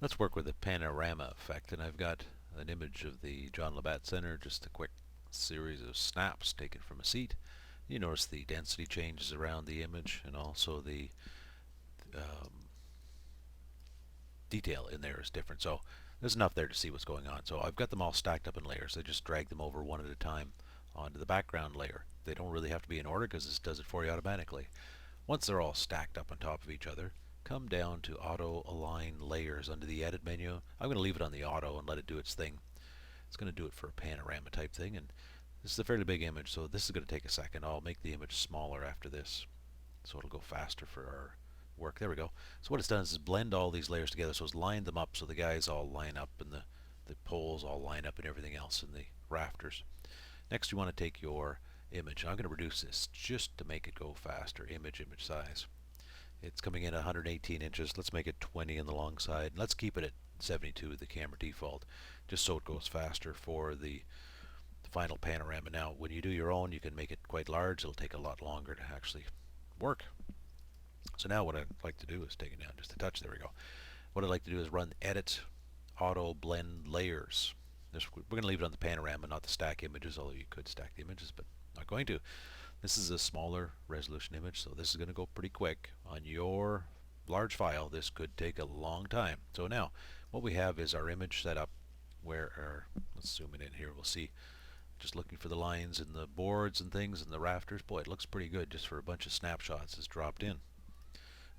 Let's work with the panorama effect, and I've got an image of the John Labatt Center, just a quick series of snaps taken from a seat. You notice the density changes around the image, and also the um, detail in there is different. So there's enough there to see what's going on. So I've got them all stacked up in layers. I just drag them over one at a time onto the background layer. They don't really have to be in order because this does it for you automatically. Once they're all stacked up on top of each other, come down to Auto Align Layers under the Edit menu. I'm going to leave it on the Auto and let it do its thing. It's going to do it for a panorama type thing, and this is a fairly big image, so this is going to take a second. I'll make the image smaller after this, so it'll go faster for our work. There we go. So what it's done is blend all these layers together, so it's lined them up so the guys all line up and the poles all line up and everything else in the rafters. Next you want to take your image. I'm going to reduce this just to make it go faster. Image size. It's coming in at 118 inches. Let's make it 20 on the long side. Let's keep it at 72, the camera default, just so it goes faster for the final panorama. Now, when you do your own, you can make it quite large. It'll take a lot longer to actually work. So now what I'd like to do is take it down just a touch. There we go. What I'd like to do is run Edit, Auto Blend Layers. We're going to leave it on the panorama, not the stack images, although you could stack the images, but not going to. This is a smaller resolution image, so this is going to go pretty quick. On your large file, this could take a long time. So now, what we have is our image set up where, let's zoom it in here, we'll see, just looking for the lines in the boards and things and the rafters. Boy, it looks pretty good just for a bunch of snapshots it's dropped in.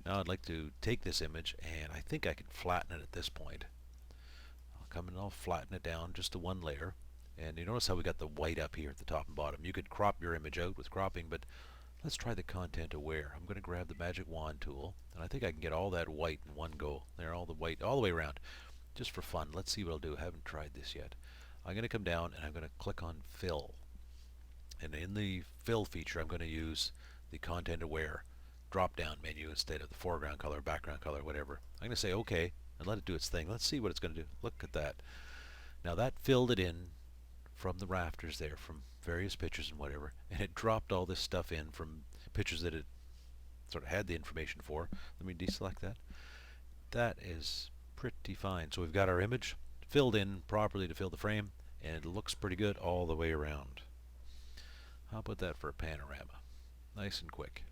Now I'd like to take this image, and I think I can flatten it at this point. I'll come in and I'll flatten it down just to one layer. And you notice how we got the white up here at the top and bottom. You could crop your image out with cropping, but let's try the content aware. I'm going to grab the magic wand tool, and I think I can get all that white in one go. There, all the white, all the way around, just for fun. Let's see what I'll do. I haven't tried this yet. I'm going to come down and I'm going to click on Fill. And in the Fill feature, I'm going to use the content aware drop-down menu instead of the foreground color, background color, whatever. I'm going to say OK and let it do its thing. Let's see what it's going to do. Look at that. Now that filled it in from the rafters there, from various pictures and whatever, and it dropped all this stuff in from pictures that it sort of had the information for. Let me deselect that. That is pretty fine. So we've got our image filled in properly to fill the frame, and it looks pretty good all the way around. How about that for a panorama? Nice and quick.